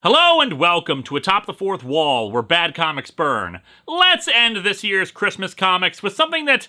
Hello and welcome to Atop the Fourth Wall, where bad comics burn. Let's end this year's Christmas comics with something that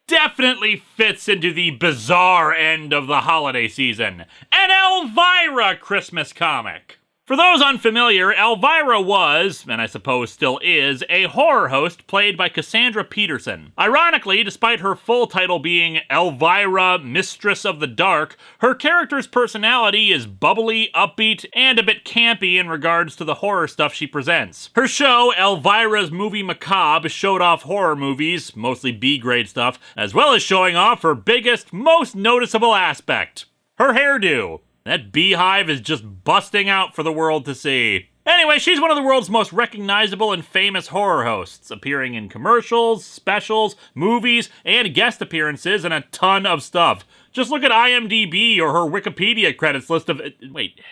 definitely fits into the bizarre end of the holiday season. An Elvira Christmas comic. For those unfamiliar, Elvira was, and I suppose still is, a horror host played by Cassandra Peterson. Ironically, despite her full title being Elvira, Mistress of the Dark, her character's personality is bubbly, upbeat, and a bit campy in regards to the horror stuff she presents. Her show, Elvira's Movie Macabre, showed off horror movies, mostly B-grade stuff, as well as showing off her biggest, most noticeable aspect, her hairdo. That beehive is just busting out for the world to see. Anyway, she's one of the world's most recognizable and famous horror hosts, appearing in commercials, specials, movies, and guest appearances, and a ton of stuff. Just look at IMDb or her Wikipedia credits list of,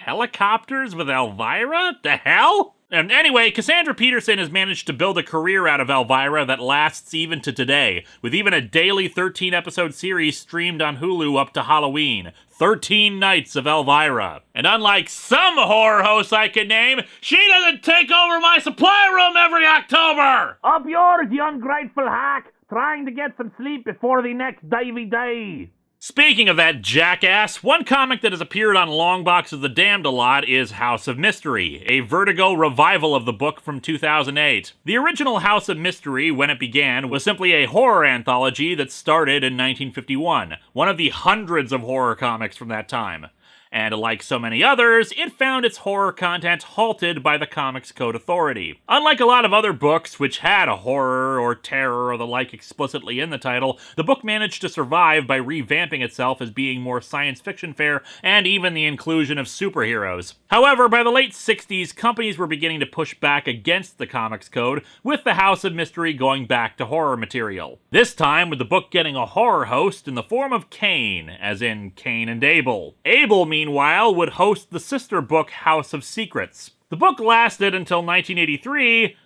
helicopters with Elvira? The hell? And anyway, Cassandra Peterson has managed to build a career out of Elvira that lasts even to today, with even a daily 13-episode series streamed on Hulu up to Halloween. 13 nights of Elvira. And unlike some horror hosts I can name, she doesn't take over my supply room every October! Up yours, you ungrateful hack, trying to get some sleep before the next divey day. Speaking of that jackass, one comic that has appeared on Longbox of the Damned a lot is House of Mystery, a Vertigo revival of the book from 2008. The original House of Mystery, when it began, was simply a horror anthology that started in 1951, one of the hundreds of horror comics from that time. And like so many others, it found its horror content halted by the Comics Code Authority. Unlike a lot of other books which had a horror or terror or the like explicitly in the title, the book managed to survive by revamping itself as being more science fiction fare and even the inclusion of superheroes. However, by the late 60s, companies were beginning to push back against the Comics Code, with the House of Mystery going back to horror material. This time with the book getting a horror host in the form of Cain, as in Cain and Abel. Abel, meanwhile, would host the sister book House of Secrets. The book lasted until 1983,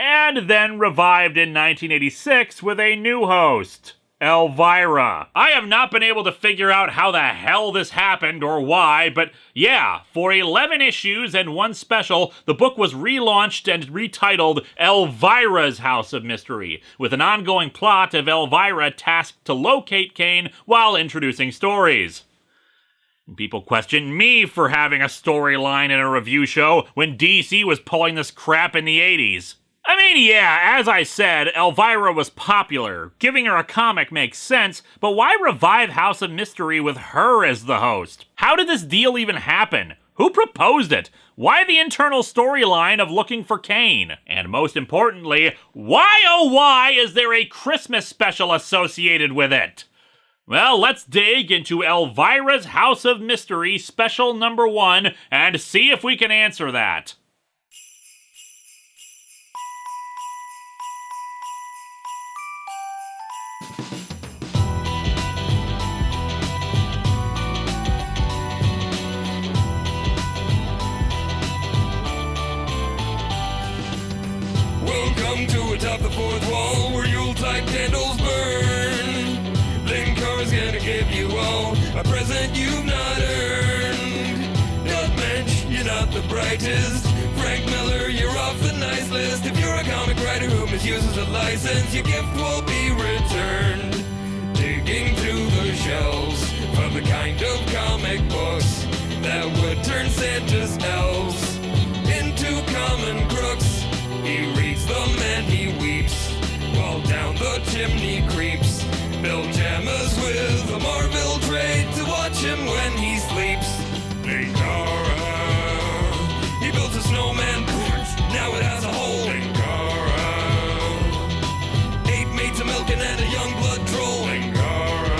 and then revived in 1986 with a new host, Elvira. I have not been able to figure out how the hell this happened or why, but yeah, for 11 issues and one special, the book was relaunched and retitled Elvira's House of Mystery, with an ongoing plot of Elvira tasked to locate Cain while introducing stories. People question me for having a storyline in a review show when DC was pulling this crap in the 80s. I mean, yeah, as I said, Elvira was popular. Giving her a comic makes sense, but why revive House of Mystery with her as the host? How did this deal even happen? Who proposed it? Why the internal storyline of looking for Cain? And most importantly, why oh why is there a Christmas special associated with it? Well, let's dig into Elvira's House of Mystery Special Number 1 and see if we can answer that. Welcome to Atop the Fourth Wall, where Yuletide candles burn. Linkara's gonna give you all a present you've not earned. Not Mensch, you're not the brightest. Frank Miller, you're off the nice list. If you're a comic writer who misuses a license, your gift will be returned. Digging through the shelves for the kind of comic books that would turn Santa's elves into common crooks. He reads them and he weeps while down the chimney creeps. Jammas with a Marvel trade to watch him when he sleeps. Linkara, he built a snowman porch, now it has a hole. Linkara, 8 maids a milking and a young blood troll. Linkara,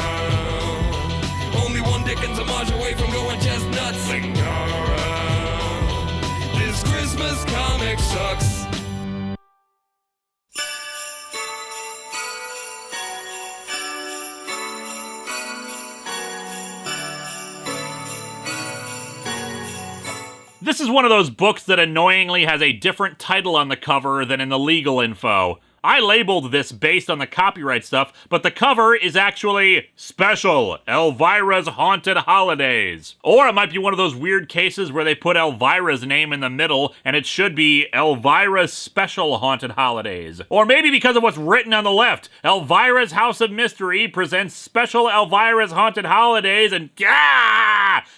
only one Dickens homage away from going chestnuts. Linkara, this Christmas comic sucks. This is one of those books that annoyingly has a different title on the cover than in the legal info. I labeled this based on the copyright stuff, but the cover is actually Special Elvira's Haunted Holidays. Or it might be one of those weird cases where they put Elvira's name in the middle and it should be Elvira's Special Haunted Holidays. Or maybe because of what's written on the left, Elvira's House of Mystery presents Special Elvira's Haunted Holidays and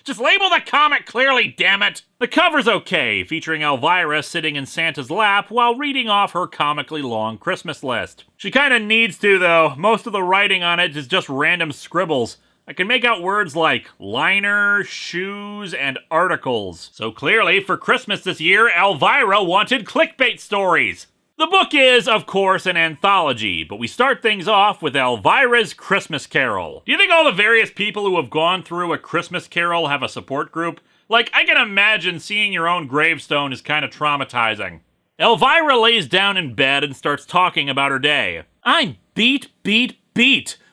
just label the comic clearly, damn it! The cover's okay, featuring Elvira sitting in Santa's lap while reading off her comically long Christmas list. She kinda needs to, though. Most of the writing on it is just random scribbles. I can make out words like liner, shoes, and articles. So clearly, for Christmas this year, Elvira wanted clickbait stories. The book is, of course, an anthology, but we start things off with Elvira's Christmas Carol. Do you think all the various people who have gone through a Christmas Carol have a support group? Like, I can imagine seeing your own gravestone is kind of traumatizing. Elvira lays down in bed and starts talking about her day. I'm beat.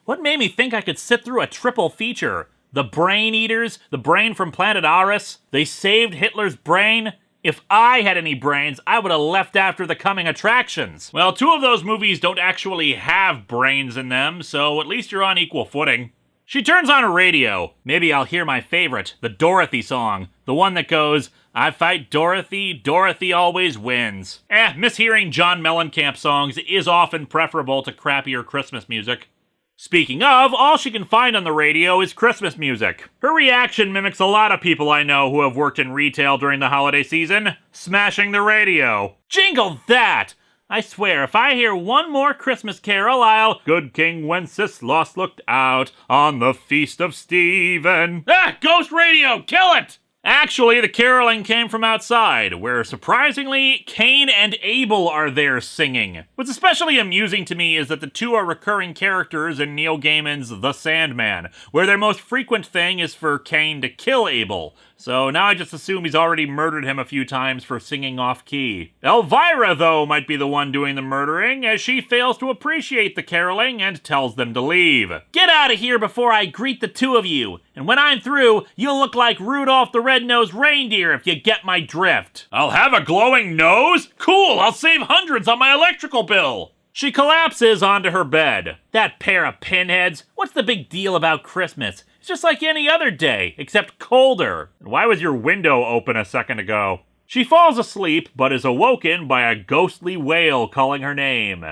What made me think I could sit through a triple feature? The Brain Eaters, the brain from Planet Aris, they saved Hitler's brain. If I had any brains, I would have left after the coming attractions. Well, 2 of those movies don't actually have brains in them, so at least you're on equal footing. She turns on her radio. Maybe I'll hear my favorite, the Dorothy song. The one that goes, I fight Dorothy, Dorothy always wins. Mishearing John Mellencamp songs is often preferable to crappier Christmas music. Speaking of, all she can find on the radio is Christmas music. Her reaction mimics a lot of people I know who have worked in retail during the holiday season, smashing the radio. Jingle that! I swear, if I hear one more Christmas carol, I'll... Good King Wenceslas looked out on the feast of Stephen. Ghost radio, kill it! Actually, the caroling came from outside, where surprisingly, Cain and Abel are there singing. What's especially amusing to me is that the 2 are recurring characters in Neil Gaiman's The Sandman, where their most frequent thing is for Cain to kill Abel. So now I just assume he's already murdered him a few times for singing off-key. Elvira, though, might be the one doing the murdering, as she fails to appreciate the caroling and tells them to leave. Get out of here before I greet the 2 of you, and when I'm through, you'll look like Rudolph the Red-Nosed Reindeer if you get my drift. I'll have a glowing nose? Cool, I'll save hundreds on my electrical bill. She collapses onto her bed. That pair of pinheads, what's the big deal about Christmas? It's just like any other day, except colder. And why was your window open a second ago? She falls asleep, but is awoken by a ghostly wail calling her name.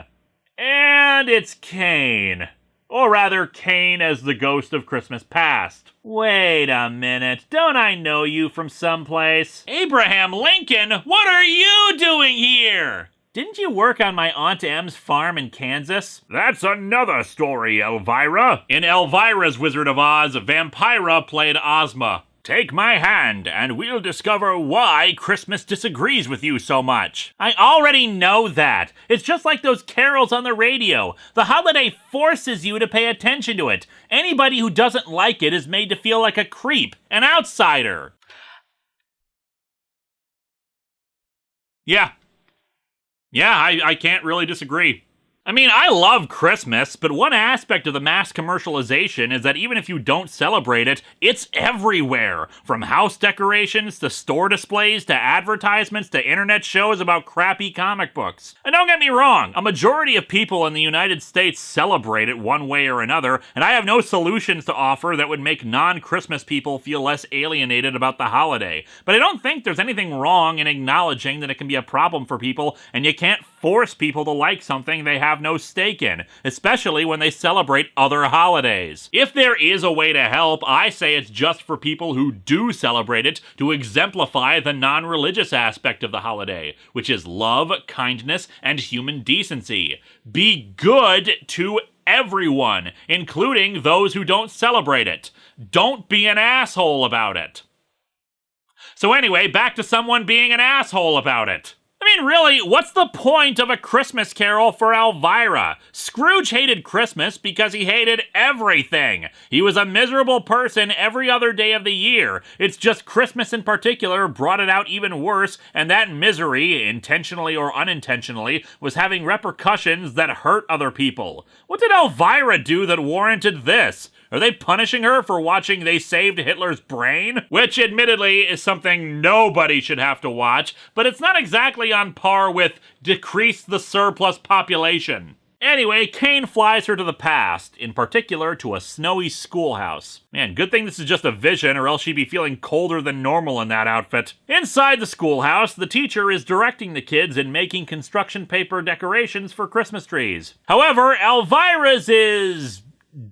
And it's Cain. Or rather, Cain as the ghost of Christmas past. Wait a minute, don't I know you from someplace? Abraham Lincoln, what are you doing here? Didn't you work on my Aunt Em's farm in Kansas? That's another story, Elvira. In Elvira's Wizard of Oz, Vampira played Ozma. Take my hand, and we'll discover why Christmas disagrees with you so much. I already know that. It's just like those carols on the radio. The holiday forces you to pay attention to it. Anybody who doesn't like it is made to feel like a creep, an outsider. Yeah, I can't really disagree. I mean, I love Christmas, but one aspect of the mass commercialization is that even if you don't celebrate it, it's everywhere. From house decorations, to store displays, to advertisements, to internet shows about crappy comic books. And don't get me wrong, a majority of people in the United States celebrate it one way or another, and I have no solutions to offer that would make non-Christmas people feel less alienated about the holiday. But I don't think there's anything wrong in acknowledging that it can be a problem for people, and you can't force people to like something they have no stake in, especially when they celebrate other holidays. If there is a way to help, I say it's just for people who do celebrate it to exemplify the non-religious aspect of the holiday, which is love, kindness, and human decency. Be good to everyone, including those who don't celebrate it. Don't be an asshole about it. So anyway, back to someone being an asshole about it. I mean, really, what's the point of A Christmas Carol for Elvira? Scrooge hated Christmas because he hated everything. He was a miserable person every other day of the year. It's just Christmas in particular brought it out even worse, and that misery, intentionally or unintentionally, was having repercussions that hurt other people. What did Elvira do that warranted this? Are they punishing her for watching They Saved Hitler's Brain? Which, admittedly, is something nobody should have to watch, but it's not exactly on par with Decrease the Surplus Population. Anyway, Kane flies her to the past, in particular to a snowy schoolhouse. Man, good thing this is just a vision, or else she'd be feeling colder than normal in that outfit. Inside the schoolhouse, the teacher is directing the kids in making construction paper decorations for Christmas trees. However, Elvira's is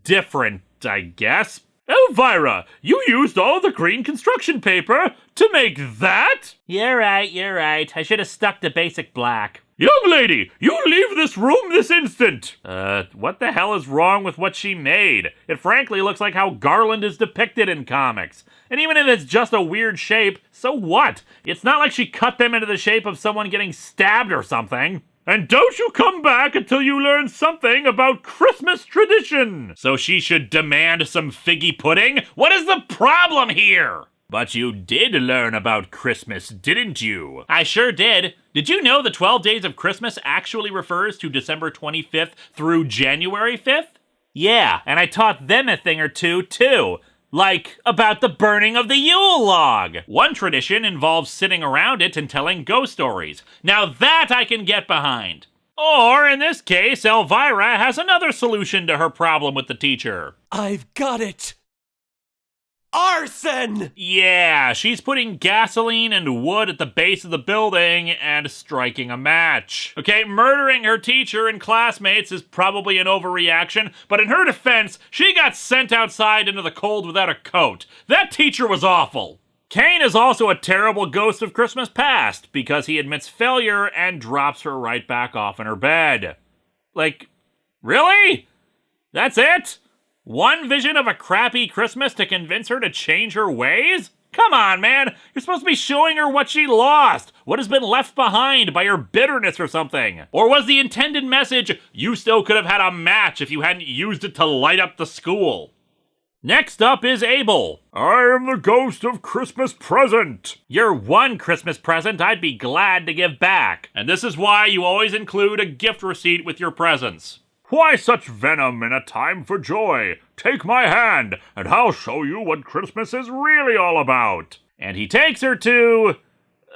different, I guess. Elvira, you used all the green construction paper to make that? You're right. I should have stuck to basic black. Young lady, you leave this room this instant! What the hell is wrong with what she made? It frankly looks like how Garland is depicted in comics. And even if it's just a weird shape, so what? It's not like she cut them into the shape of someone getting stabbed or something. And don't you come back until you learn something about Christmas tradition! So she should demand some figgy pudding? What is the problem here? But you did learn about Christmas, didn't you? I sure did. Did you know the 12 Days of Christmas actually refers to December 25th through January 5th? Yeah, and I taught them a thing or two, too. Like, about the burning of the Yule log. One tradition involves sitting around it and telling ghost stories. Now that I can get behind. Or, in this case, Elvira has another solution to her problem with the teacher. I've got it! Arson! Yeah, she's putting gasoline and wood at the base of the building and striking a match. Okay, murdering her teacher and classmates is probably an overreaction, but in her defense, she got sent outside into the cold without a coat. That teacher was awful. Kane is also a terrible ghost of Christmas past because he admits failure and drops her right back off in her bed. Like, really? That's it? One vision of a crappy Christmas to convince her to change her ways? Come on, man. You're supposed to be showing her what she lost, what has been left behind by her bitterness or something. Or was the intended message, you still could have had a match if you hadn't used it to light up the school? Next up is Abel. I am the ghost of Christmas present. You're one Christmas present I'd be glad to give back. And this is why you always include a gift receipt with your presents. Why such venom in a time for joy? Take my hand, and I'll show you what Christmas is really all about. And he takes her to,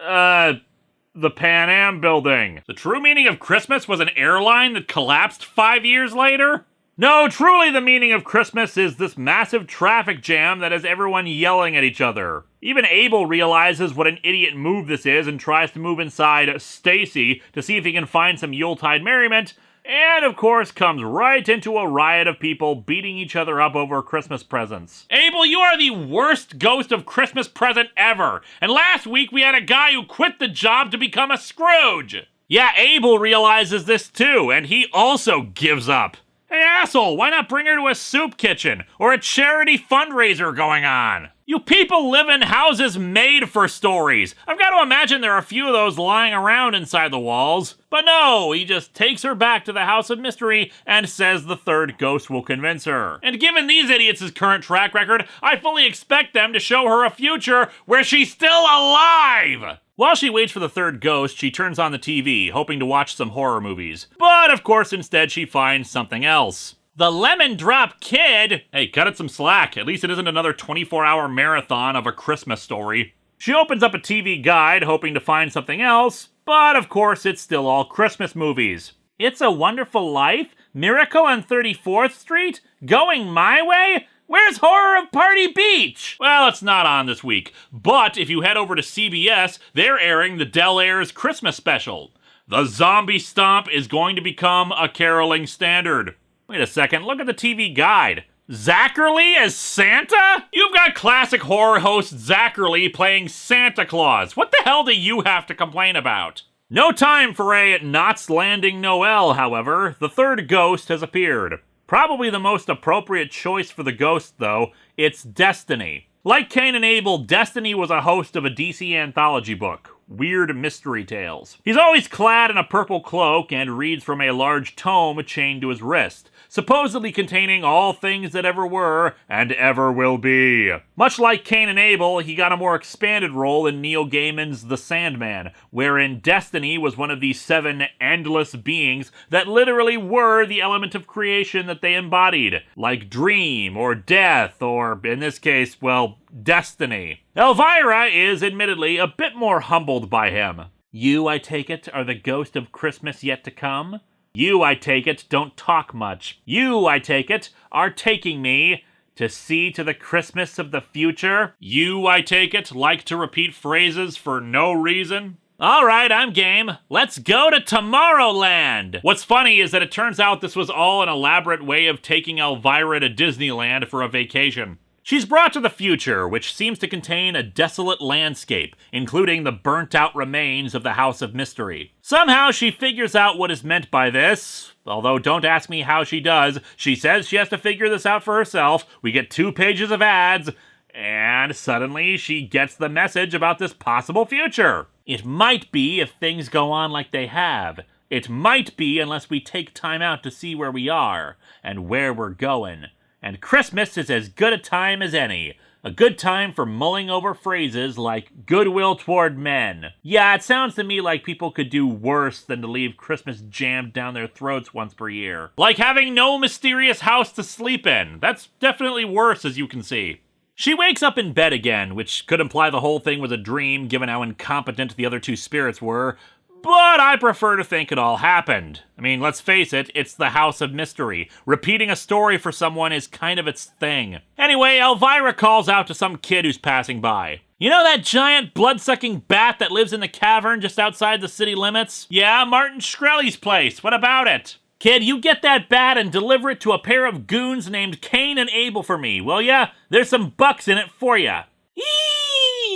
the Pan Am building. The true meaning of Christmas was an airline that collapsed 5 years later? No, truly the meaning of Christmas is this massive traffic jam that has everyone yelling at each other. Even Abel realizes what an idiot move this is and tries to move inside Stacy to see if he can find some Yuletide merriment, and, of course, comes right into a riot of people beating each other up over Christmas presents. Abel, you are the worst ghost of Christmas present ever. And last week we had a guy who quit the job to become a Scrooge. Yeah, Abel realizes this too, and he also gives up. Hey, asshole, why not bring her to a soup kitchen or a charity fundraiser going on? You people live in houses made for stories. I've got to imagine there are a few of those lying around inside the walls. But no, he just takes her back to the House of Mystery and says the third ghost will convince her. And given these idiots' current track record, I fully expect them to show her a future where she's still alive! While she waits for the third ghost, she turns on the TV, hoping to watch some horror movies. But, of course, instead she finds something else. The Lemon Drop Kid? Hey, cut it some slack. At least it isn't another 24-hour marathon of A Christmas Story. She opens up a TV guide, hoping to find something else, but of course it's still all Christmas movies. It's a Wonderful Life? Miracle on 34th Street? Going My Way? Where's Horror of Party Beach? Well, it's not on this week, but if you head over to CBS, they're airing the Del Aire's Christmas special. The Zombie Stomp is going to become a caroling standard. Wait a second, look at the TV guide. Zachary as Santa? You've got classic horror host Zachary playing Santa Claus. What the hell do you have to complain about? No time for a Knots Landing Noel, however. The third ghost has appeared. Probably the most appropriate choice for the ghost, though. It's Destiny. Like Cain and Abel, Destiny was a host of a DC anthology book. weird mystery tales. He's always clad in a purple cloak and reads from a large tome chained to his wrist, supposedly containing all things that ever were and ever will be. Much like Cain and Abel, he got a more expanded role in Neil Gaiman's The Sandman, wherein Destiny was one of the 7 endless beings that literally were the element of creation that they embodied, like dream or death or, in this case, well, destiny. Elvira is admittedly a bit more humbled by him. You, I take it, are the ghost of Christmas yet to come? You, I take it, don't talk much. You, I take it, are taking me to see to the Christmas of the future. You, I take it, like to repeat phrases for no reason. Alright, I'm game. Let's go to Tomorrowland! What's funny is that it turns out this was all an elaborate way of taking Elvira to Disneyland for a vacation. She's brought to the future, which seems to contain a desolate landscape, including the burnt-out remains of the House of Mystery. Somehow she figures out what is meant by this, although don't ask me how she does. She says she has to figure this out for herself. We get 2 pages of ads, and suddenly she gets the message about this possible future. It might be if things go on like they have. It might be unless we take time out to see where we are, and where we're going. And Christmas is as good a time as any. A good time for mulling over phrases like goodwill toward men. Yeah, it sounds to me like people could do worse than to leave Christmas jammed down their throats once per year. Like having no mysterious house to sleep in. That's definitely worse, as you can see. She wakes up in bed again, which could imply the whole thing was a dream given how incompetent the other 2 spirits were. But I prefer to think it all happened. I mean, let's face it, it's the House of Mystery. Repeating a story for someone is kind of its thing. Anyway, Elvira calls out to some kid who's passing by. You know that giant blood-sucking bat that lives in the cavern just outside the city limits? Yeah, Martin Shkreli's place. What about it? Kid, you get that bat and deliver it to a pair of goons named Cain and Abel for me, will ya? There's some bucks in it for ya.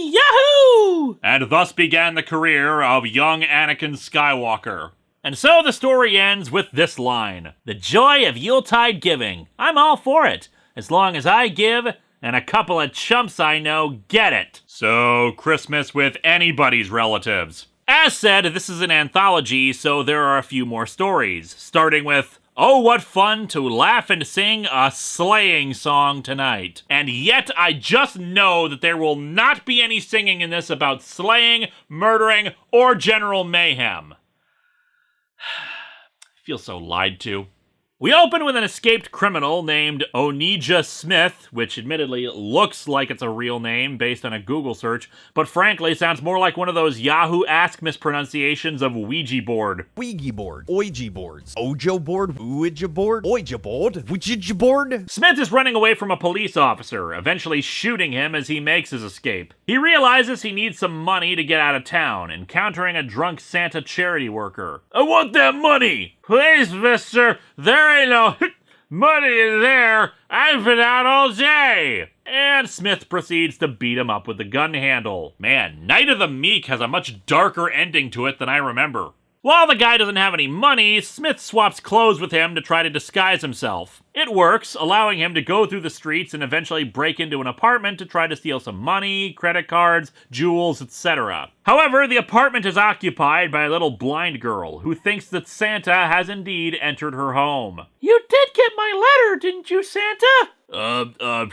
Yahoo! And thus began the career of young Anakin Skywalker. And so the story ends with this line. The joy of Yuletide giving. I'm all for it. As long as I give, and a couple of chumps I know get it. So, Christmas with anybody's relatives. As said, this is an anthology, so there are a few more stories. Starting with, oh, what fun to laugh and sing a sleighing song tonight. And yet I just know that there will not be any singing in this about slaying, murdering, or general mayhem. I feel so lied to. We open with an escaped criminal named Onijah Smith, which admittedly looks like it's a real name based on a Google search, but frankly sounds more like one of those Yahoo Ask mispronunciations of Ouija board. Ouija board, Ouija boards, Ojo board, Ouija board, Ouija board, Ouija board. Smith is running away from a police officer, eventually shooting him as he makes his escape. He realizes he needs some money to get out of town, encountering a drunk Santa charity worker. I want that money! Please, mister, there ain't no money in there. I've been out all day. And Smith proceeds to beat him up with the gun handle. Man, Night of the Meek has a much darker ending to it than I remember. While the guy doesn't have any money, Smith swaps clothes with him to try to disguise himself. It works, allowing him to go through the streets and eventually break into an apartment to try to steal some money, credit cards, jewels, etc. However, the apartment is occupied by a little blind girl who thinks that Santa has indeed entered her home. You did get my letter, didn't you, Santa?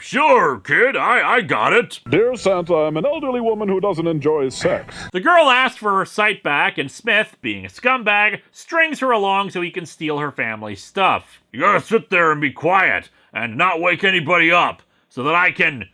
Sure, kid, I got it. Dear Santa, I'm an elderly woman who doesn't enjoy sex. The girl asks for her sight back, and Smith, being a scumbag, strings her along so he can steal her family's stuff. You gotta sit there and be quiet, and not wake anybody up, so that I can,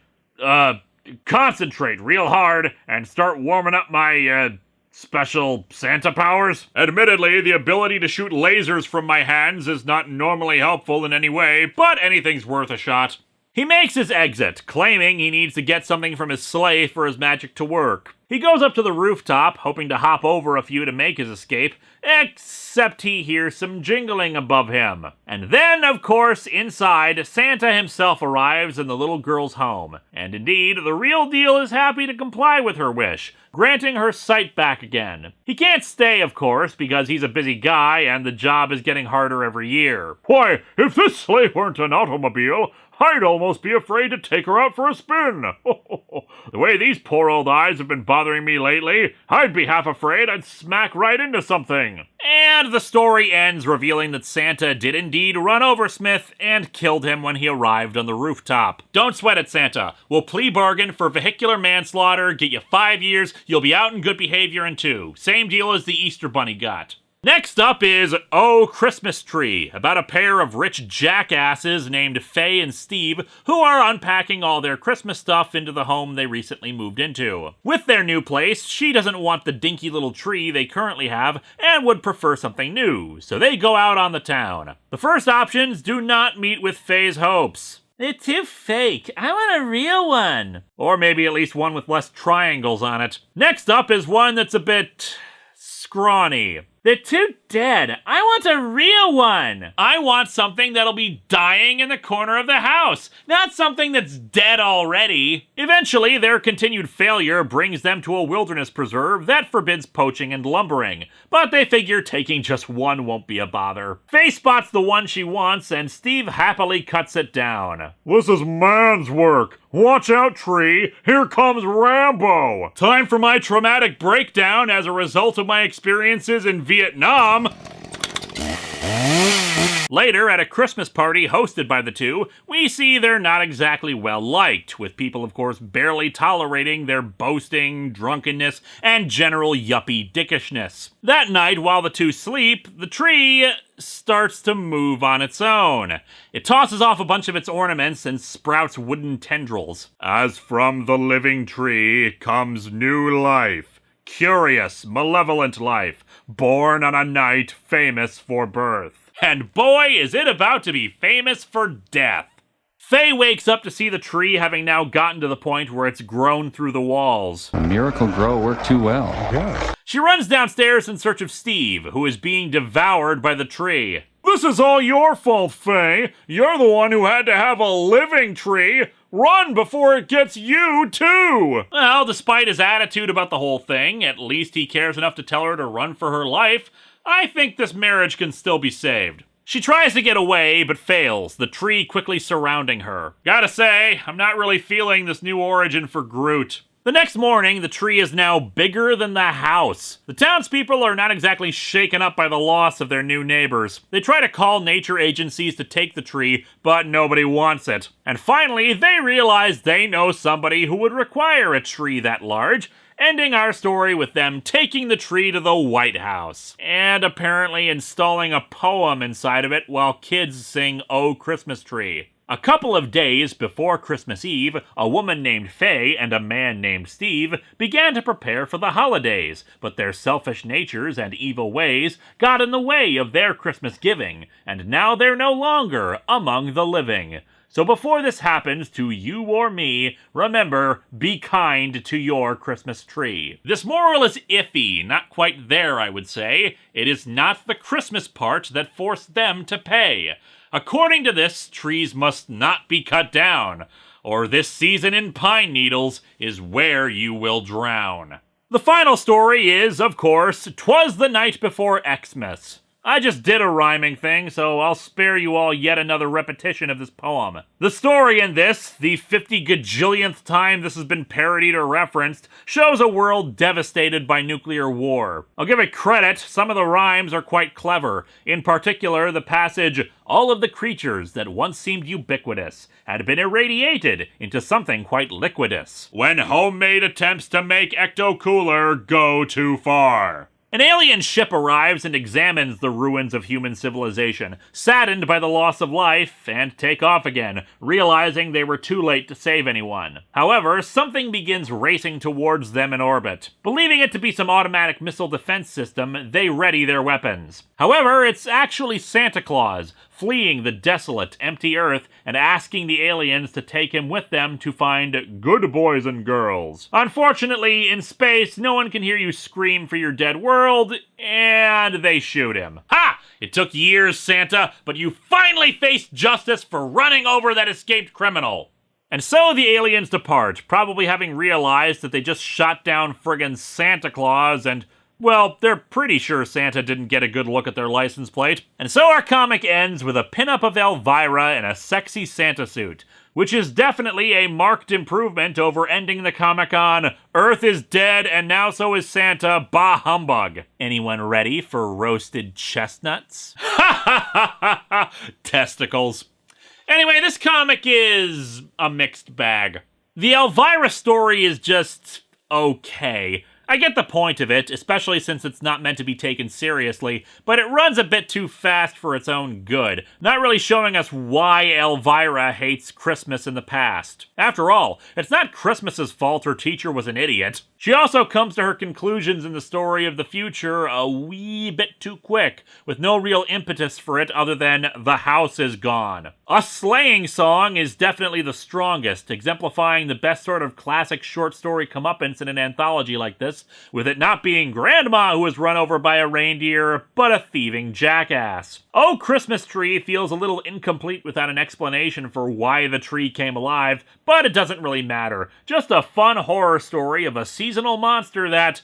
concentrate real hard and start warming up my, special Santa powers? Admittedly, the ability to shoot lasers from my hands is not normally helpful in any way, but anything's worth a shot. He makes his exit, claiming he needs to get something from his sleigh for his magic to work. He goes up to the rooftop, hoping to hop over a few to make his escape, except he hears some jingling above him. And then, of course, inside, Santa himself arrives in the little girl's home. And indeed, the real deal is happy to comply with her wish, granting her sight back again. He can't stay, of course, because he's a busy guy and the job is getting harder every year. Why, if this sleigh weren't an automobile, I'd almost be afraid to take her out for a spin. The way these poor old eyes have been bothering me lately, I'd be half afraid I'd smack right into something. And the story ends revealing that Santa did indeed run over Smith and killed him when he arrived on the rooftop. Don't sweat it, Santa. We'll plea bargain for vehicular manslaughter, get you 5 years, you'll be out in good behavior in 2. Same deal as the Easter Bunny got. Next up is Oh Christmas Tree, about a pair of rich jackasses named Faye and Steve who are unpacking all their Christmas stuff into the home they recently moved into. With their new place, she doesn't want the dinky little tree they currently have and would prefer something new, so they go out on the town. The first options do not meet with Faye's hopes. They're too fake. I want a real one. Or maybe at least one with less triangles on it. Next up is one that's a bit scrawny. They're too dead. I want a real one. I want something that'll be dying in the corner of the house, not something that's dead already. Eventually, their continued failure brings them to a wilderness preserve that forbids poaching and lumbering, but they figure taking just one won't be a bother. Faye spots the one she wants, and Steve happily cuts it down. This is man's work. Watch out, tree. Here comes Rambo. Time for my traumatic breakdown as a result of my experiences in Vietnam. Later, at a Christmas party hosted by the two, we see they're not exactly well liked, with people, of course, barely tolerating their boasting, drunkenness, and general yuppie dickishness. That night, while the two sleep, the tree starts to move on its own. It tosses off a bunch of its ornaments and sprouts wooden tendrils. As from the living tree comes new life. Curious, malevolent life, born on a night famous for birth. And boy, is it about to be famous for death. Faye wakes up to see the tree having now gotten to the point where it's grown through the walls. A miracle grow worked too well. Yeah. She runs downstairs in search of Steve, who is being devoured by the tree. This is all your fault, Faye. You're the one who had to have a living tree. Run before it gets you, too! Well, despite his attitude about the whole thing, at least he cares enough to tell her to run for her life. I think this marriage can still be saved. She tries to get away, but fails, the tree quickly surrounding her. Gotta say, I'm not really feeling this new origin for Groot. The next morning, the tree is now bigger than the house. The townspeople are not exactly shaken up by the loss of their new neighbors. They try to call nature agencies to take the tree, but nobody wants it. And finally, they realize they know somebody who would require a tree that large, ending our story with them taking the tree to the White House, and apparently installing a poem inside of it while kids sing "Oh Christmas Tree." A couple of days before Christmas Eve, a woman named Faye and a man named Steve began to prepare for the holidays, but their selfish natures and evil ways got in the way of their Christmas giving, and now they're no longer among the living. So before this happens to you or me, remember, be kind to your Christmas tree. This moral is iffy, not quite there, I would say. It is not the Christmas part that forced them to pay. According to this, trees must not be cut down, or this season in pine needles is where you will drown. The final story is, of course, 'Twas the Night Before Xmas. I just did a rhyming thing, so I'll spare you all yet another repetition of this poem. The story in this, the 50 gajillionth time this has been parodied or referenced, shows a world devastated by nuclear war. I'll give it credit, some of the rhymes are quite clever. In particular, the passage, "All of the creatures that once seemed ubiquitous had been irradiated into something quite liquidous. When homemade attempts to make ecto-cooler go too far." An alien ship arrives and examines the ruins of human civilization, saddened by the loss of life, and take off again, realizing they were too late to save anyone. However, something begins racing towards them in orbit. Believing it to be some automatic missile defense system, they ready their weapons. However, it's actually Santa Claus, fleeing the desolate, empty Earth and asking the aliens to take him with them to find good boys and girls. Unfortunately, in space, no one can hear you scream for your dead world, and they shoot him. Ha! It took years, Santa, but you finally faced justice for running over that escaped criminal. And so the aliens depart, probably having realized that they just shot down friggin' Santa Claus and, Well, they're pretty sure Santa didn't get a good look at their license plate. And so our comic ends with a pinup of Elvira in a sexy Santa suit, which is definitely a marked improvement over ending the comic on Earth is dead and now so is Santa, bah humbug. Anyone ready for roasted chestnuts? Ha ha ha ha ha! Testicles. Anyway, this comic is a mixed bag. The Elvira story is just okay. I get the point of it, especially since it's not meant to be taken seriously, but it runs a bit too fast for its own good, not really showing us why Elvira hates Christmas in the past. After all, it's not Christmas's fault her teacher was an idiot. She also comes to her conclusions in the story of the future a wee bit too quick, with no real impetus for it other than the house is gone. A sleighing song is definitely the strongest, exemplifying the best sort of classic short story comeuppance in an anthology like this, with it not being Grandma who was run over by a reindeer, but a thieving jackass. Oh, Christmas Tree feels a little incomplete without an explanation for why the tree came alive, but it doesn't really matter. Just a fun horror story of a seasonal monster that,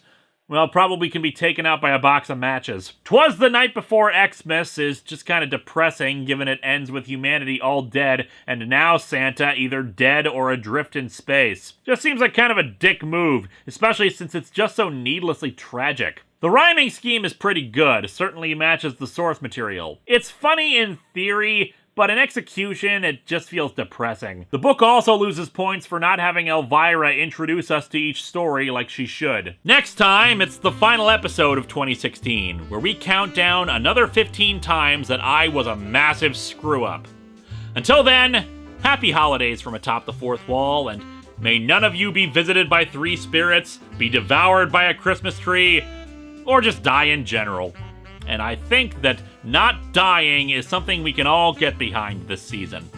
well, probably can be taken out by a box of matches. 'Twas the Night Before Xmas is just kind of depressing given it ends with humanity all dead and now Santa either dead or adrift in space. Just seems like kind of a dick move, especially since it's just so needlessly tragic. The rhyming scheme is pretty good, certainly matches the source material. It's funny in theory, but in execution, it just feels depressing. The book also loses points for not having Elvira introduce us to each story like she should. Next time, it's the final episode of 2016, where we count down another 15 times that I was a massive screw-up. Until then, happy holidays from atop the fourth wall, and may none of you be visited by three spirits, be devoured by a Christmas tree, or just die in general. And I think that not dying is something we can all get behind this season.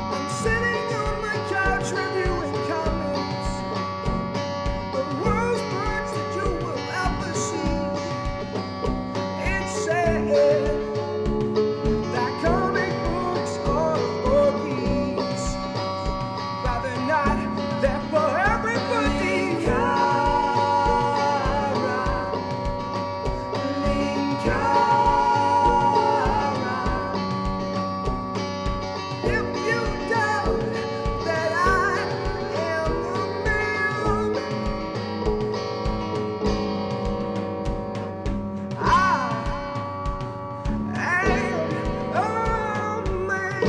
I'm sitting on my couch reviewing comics, the worst words that you will ever see. It's sad that comic books are for geeks, but they're not. They're for everybody. Linkara. If you doubt that I am a man, I am a man.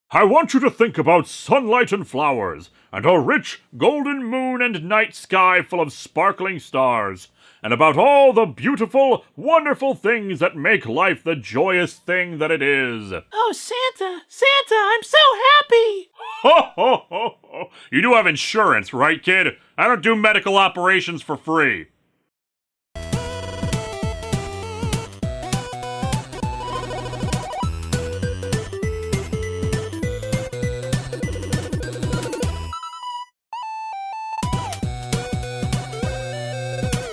I want you to think about sunlight and flowers, and a rich golden moon and night sky full of sparkling stars, and about all the beautiful, wonderful things that make life the joyous thing that it is. Oh, Santa! Santa, I'm so happy! Ho ho ho ho! You do have insurance, right, kid? I don't do medical operations for free.